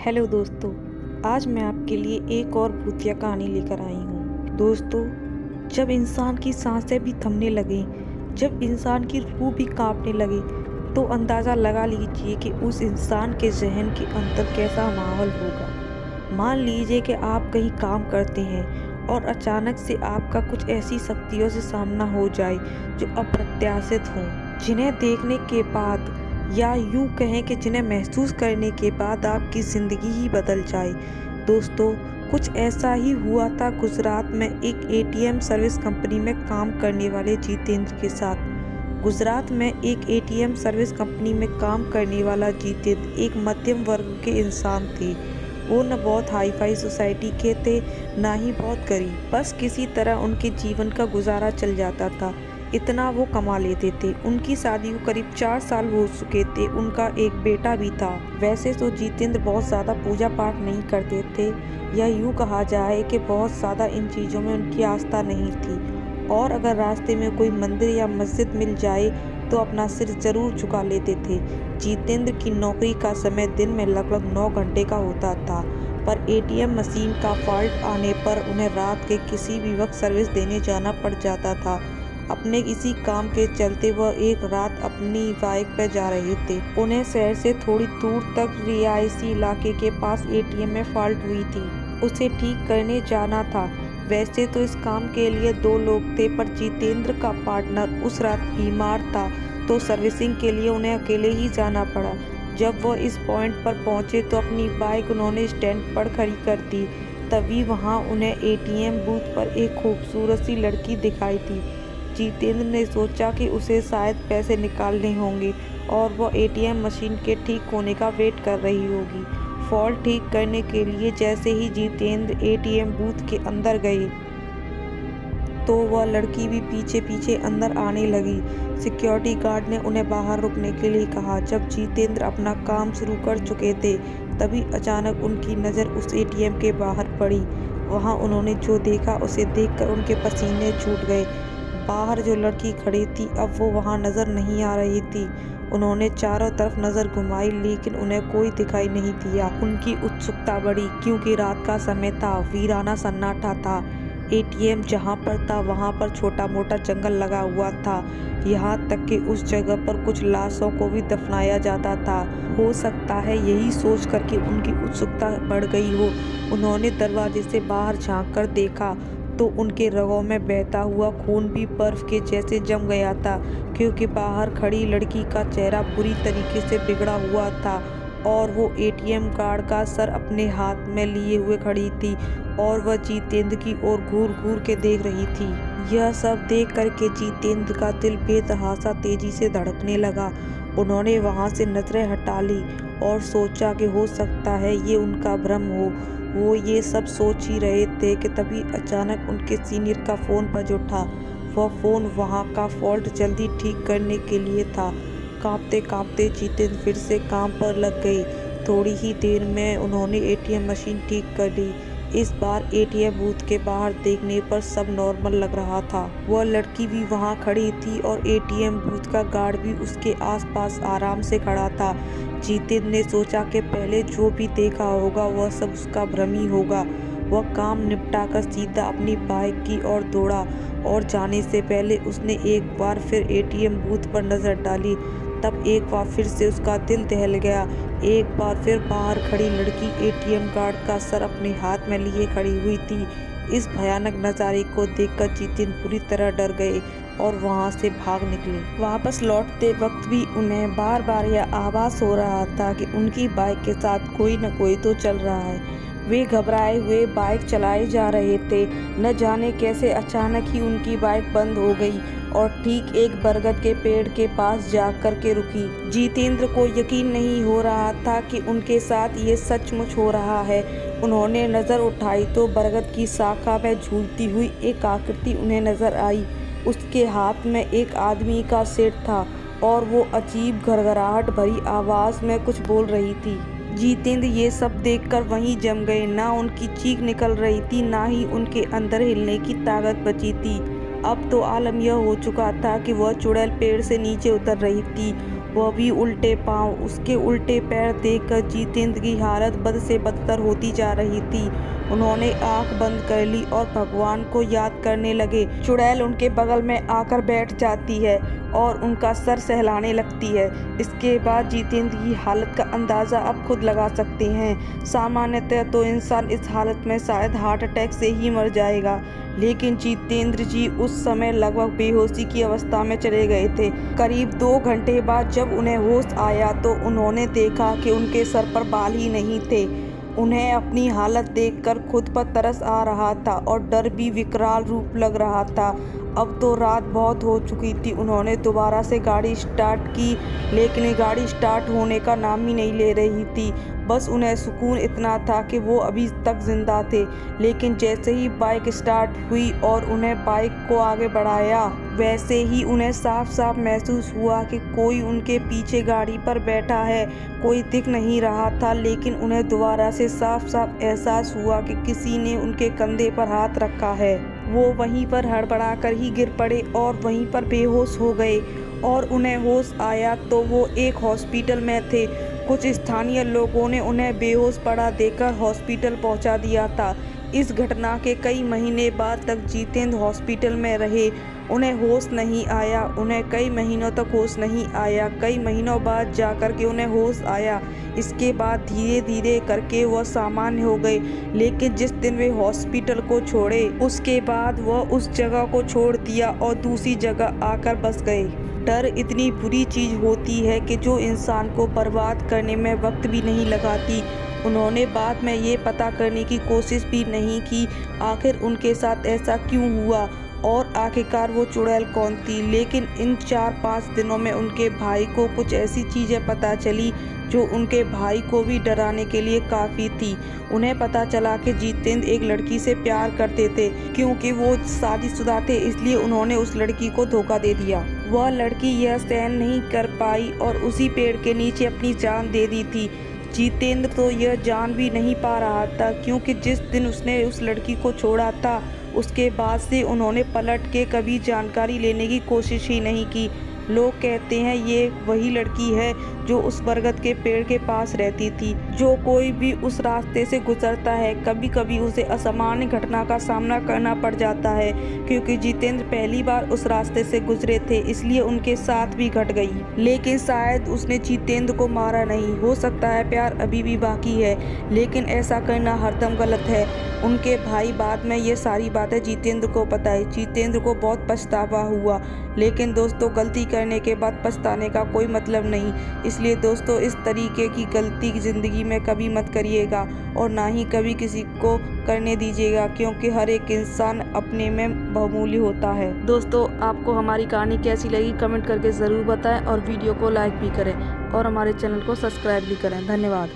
Hello दोस्तों, आज मैं आपके लिए एक और भूतिया कहानी लेकर आई हूँ। दोस्तों, जब इंसान की सांसें भी थमने लगें, जब इंसान की रूह भी कांपने लगे, तो अंदाज़ा लगा लीजिए कि उस इंसान के ज़हन के अंदर कैसा माहौल होगा। मान लीजिए कि आप कहीं काम करते हैं और अचानक से आपका कुछ ऐसी शक्तियों से सामना हो जाए जो अप्रत्याशित हों, जिन्हें देखने के बाद या यूं कहें कि जिन्हें महसूस करने के बाद आपकी ज़िंदगी ही बदल जाए। दोस्तों, कुछ ऐसा ही हुआ था गुजरात में एक एटीएम सर्विस कंपनी में काम करने वाले जितेंद्र के साथ। गुजरात में एक एटीएम सर्विस कंपनी में काम करने वाला जितेंद्र एक मध्यम वर्ग के इंसान थे। वो न बहुत हाई फाई सोसाइटी के थे, ना ही बहुत गरीब। बस किसी तरह उनके जीवन का गुजारा चल जाता था, इतना वो कमा लेते थे। उनकी शादी को करीब 4 साल हो चुके थे। उनका एक बेटा भी था। वैसे तो जितेंद्र बहुत ज़्यादा पूजा पाठ नहीं करते थे, या यूँ कहा जाए कि बहुत ज़्यादा इन चीज़ों में उनकी आस्था नहीं थी, और अगर रास्ते में कोई मंदिर या मस्जिद मिल जाए तो अपना सिर जरूर झुका लेते थे। जितेंद्र की नौकरी का समय दिन में लगभग 9 घंटे का होता था, पर एटीएम मशीन का फॉल्ट आने पर उन्हें रात के किसी भी वक्त सर्विस देने जाना पड़ जाता था। अपने इसी काम के चलते वह एक रात अपनी बाइक पर जा रहे थे। उन्हें शहर से थोड़ी दूर तक रिहायशी इलाके के पास एटीएम में फॉल्ट हुई थी, उसे ठीक करने जाना था। वैसे तो इस काम के लिए 2 लोग थे, पर जितेंद्र का पार्टनर उस रात बीमार था, तो सर्विसिंग के लिए उन्हें अकेले ही जाना पड़ा। जब वह इस पॉइंट पर पहुंचे तो अपनी बाइक उन्होंने स्टैंड पर खड़ी कर दी। तभी वहां उन्हें एटीएम बूथ पर एक खूबसूरत सी लड़की दिखाई थी। जितेंद्र ने सोचा कि उसे शायद पैसे निकालने होंगे और वह एटीएम मशीन के ठीक होने का वेट कर रही होगी। फॉल्ट ठीक करने के लिए जैसे ही जितेंद्र एटीएम बूथ के अंदर गए तो वह लड़की भी पीछे पीछे अंदर आने लगी। सिक्योरिटी गार्ड ने उन्हें बाहर रुकने के लिए कहा। जब जितेंद्र अपना काम शुरू कर चुके थे, तभी अचानक उनकी नज़र उस एटीएम के बाहर पड़ी। वहां उन्होंने जो देखा उसे देखकर उनके पसीने छूट गए। बाहर जो लड़की खड़ी थी, अब वो वहां नज़र नहीं आ रही थी। उन्होंने चारों तरफ नज़र घुमाई, लेकिन उन्हें कोई दिखाई नहीं दिया। उनकी उत्सुकता बढ़ी, क्योंकि रात का समय था, वीराना सन्नाटा था। एटीएम जहां पर था वहां पर छोटा मोटा जंगल लगा हुआ था, यहाँ तक कि उस जगह पर कुछ लाशों को भी दफनाया जाता था। हो सकता है यही सोच करके उनकी उत्सुकता बढ़ गई हो। उन्होंने दरवाजे से बाहर झांक कर देखा तो उनके रगों में बहता हुआ खून भी बर्फ के जैसे जम गया था, क्योंकि बाहर खड़ी लड़की का चेहरा बुरी तरीके से बिगड़ा हुआ था और वो एटीएम कार्ड का सर अपने हाथ में लिए हुए खड़ी थी और वह जितेंद्र की ओर घूर घूर के देख रही थी। यह सब देख करके जितेंद्र का दिल बेतहासा तेजी से धड़कने लगा। उन्होंने वहां से नजरें हटा ली और सोचा कि हो सकता है ये उनका भ्रम हो। वो ये सब सोच ही रहे थे कि तभी अचानक उनके सीनियर का फ़ोन बज उठा। वह फ़ोन वहाँ का फॉल्ट जल्दी ठीक करने के लिए था। कांपते कांपते जितेंद्र फिर से काम पर लग गए। थोड़ी ही देर में उन्होंने एटीएम मशीन ठीक कर ली। इस बार एटीएम बूथ के बाहर देखने पर सब नॉर्मल लग रहा था। वह लड़की भी वहां खड़ी थी और एटीएम बूथ का गार्ड भी उसके आसपास आराम से खड़ा था। जितेंद्र ने सोचा कि पहले जो भी देखा होगा वह सब उसका भ्रम ही होगा। वह काम निपटाकर सीधा अपनी बाइक की ओर दौड़ा और जाने से पहले उसने एक बार फिर एटीएम बूथ पर नजर डाली। तब एक बार फिर से उसका दिल दहल गया। एक बार फिर बाहर खड़ी लड़की एटीएम कार्ड का सर अपने हाथ में लिए खड़ी हुई थी। इस भयानक नज़ारे को देखकर जितेंद्र पूरी तरह डर गए और वहां से भाग निकले। वापस लौटते वक्त भी उन्हें बार बार यह आभास हो रहा था कि उनकी बाइक के साथ कोई न कोई तो चल रहा है। वे घबराए हुए बाइक चलाए जा रहे थे। न जाने कैसे अचानक ही उनकी बाइक बंद हो गई और ठीक एक बरगद के पेड़ के पास जाकर के रुकी। जितेंद्र को यकीन नहीं हो रहा था कि उनके साथ ये सचमुच हो रहा है। उन्होंने नज़र उठाई तो बरगद की शाखा में झूलती हुई एक आकृति उन्हें नजर आई। उसके हाथ में एक आदमी का सिर था और वो अजीब घरघराहट भरी आवाज़ में कुछ बोल रही थी। जितेंद्र ये सब देखकर वहीं जम गए। ना उनकी चीख निकल रही थी, ना ही उनके अंदर हिलने की ताकत बची थी। अब तो आलम यह हो चुका था कि वह चुड़ैल पेड़ से नीचे उतर रही थी वह भी उल्टे पांव। उसके उल्टे पैर देखकर जितेंद्र की हालत बद से बदतर होती जा रही थी। उन्होंने आंख बंद कर ली और भगवान को याद करने लगे। चुड़ैल उनके बगल में आकर बैठ जाती है और उनका सर सहलाने लगती है। इसके बाद जितेंद्र की हालत का अंदाज़ा अब खुद लगा सकते हैं। सामान्यतः तो इंसान इस हालत में शायद हार्ट अटैक से ही मर जाएगा, लेकिन जितेंद्र जी उस समय लगभग बेहोशी की अवस्था में चले गए थे। करीब 2 घंटे बाद जब उन्हें होश आया तो उन्होंने देखा कि उनके सर पर बाल ही नहीं थे। उन्हें अपनी हालत देखकर खुद पर तरस आ रहा था और डर भी विकराल रूप लग रहा था। अब तो रात बहुत हो चुकी थी। उन्होंने दोबारा से गाड़ी स्टार्ट की, लेकिन गाड़ी स्टार्ट होने का नाम ही नहीं ले रही थी। बस उन्हें सुकून इतना था कि वो अभी तक जिंदा थे। लेकिन जैसे ही बाइक स्टार्ट हुई और उन्हें बाइक को आगे बढ़ाया, वैसे ही उन्हें साफ साफ महसूस हुआ कि कोई उनके पीछे गाड़ी पर बैठा है। कोई दिख नहीं रहा था, लेकिन उन्हें दोबारा से साफ साफ एहसास हुआ कि किसी ने उनके कंधे पर हाथ रखा है। वो वहीं पर हड़बड़ाकर ही गिर पड़े और वहीं पर बेहोश हो गए। और उन्हें होश आया तो वो एक हॉस्पिटल में थे। कुछ स्थानीय लोगों ने उन्हें बेहोश पड़ा देखकर हॉस्पिटल पहुंचा दिया था। इस घटना के कई महीने बाद तक जितेंद्र हॉस्पिटल में रहे। उन्हें होश नहीं आया। उन्हें कई महीनों तक होश नहीं आया। कई महीनों बाद जाकर के उन्हें होश आया। इसके बाद धीरे धीरे करके वह सामान्य हो गए। लेकिन जिस दिन वे हॉस्पिटल को छोड़े, उसके बाद वह उस जगह को छोड़ दिया और दूसरी जगह आकर बस गए। डर इतनी बुरी चीज़ होती है कि जो इंसान को बर्बाद करने में वक्त भी नहीं लगाती। उन्होंने बाद में ये पता करने की कोशिश भी नहीं की आखिर उनके साथ ऐसा क्यों हुआ और आखिरकार वो चुड़ैल कौन थी। लेकिन इन 4-5 दिनों में उनके भाई को कुछ ऐसी चीज़ें पता चली जो उनके भाई को भी डराने के लिए काफ़ी थी। उन्हें पता चला कि जितेंद्र एक लड़की से प्यार करते थे। क्योंकि वो शादीशुदा थे, इसलिए उन्होंने उस लड़की को धोखा दे दिया। वह लड़की यह सहन नहीं कर पाई और उसी पेड़ के नीचे अपनी जान दे दी थी। जितेंद्र तो यह जान भी नहीं पा रहा था, क्योंकि जिस दिन उसने उस लड़की को छोड़ा था, उसके बाद से उन्होंने पलट के कभी जानकारी लेने की कोशिश ही नहीं की। लोग कहते हैं ये वही लड़की है जो उस बरगद के पेड़ के पास रहती थी। जो कोई भी उस रास्ते से गुजरता है, कभी कभी उसे असामान्य घटना का सामना करना पड़ जाता है। क्योंकि जितेंद्र पहली बार उस रास्ते से गुजरे थे, इसलिए उनके साथ भी घट गई। लेकिन शायद उसने जितेंद्र को मारा नहीं। हो सकता है प्यार अभी भी बाकी है, लेकिन ऐसा करना हरदम गलत है। उनके भाई बाद में ये सारी बातें जितेंद्र को बताई। जितेंद्र को बहुत पछतावा हुआ। लेकिन दोस्तों, गलती करने के बाद पछताने का कोई मतलब नहीं। इसलिए दोस्तों, इस तरीके की गलती ज़िंदगी में कभी मत करिएगा और ना ही कभी किसी को करने दीजिएगा, क्योंकि हर एक इंसान अपने में बहुमूल्य होता है। दोस्तों, आपको हमारी कहानी कैसी लगी कमेंट करके ज़रूर बताएं और वीडियो को लाइक भी करें और हमारे चैनल को सब्सक्राइब भी करें। धन्यवाद।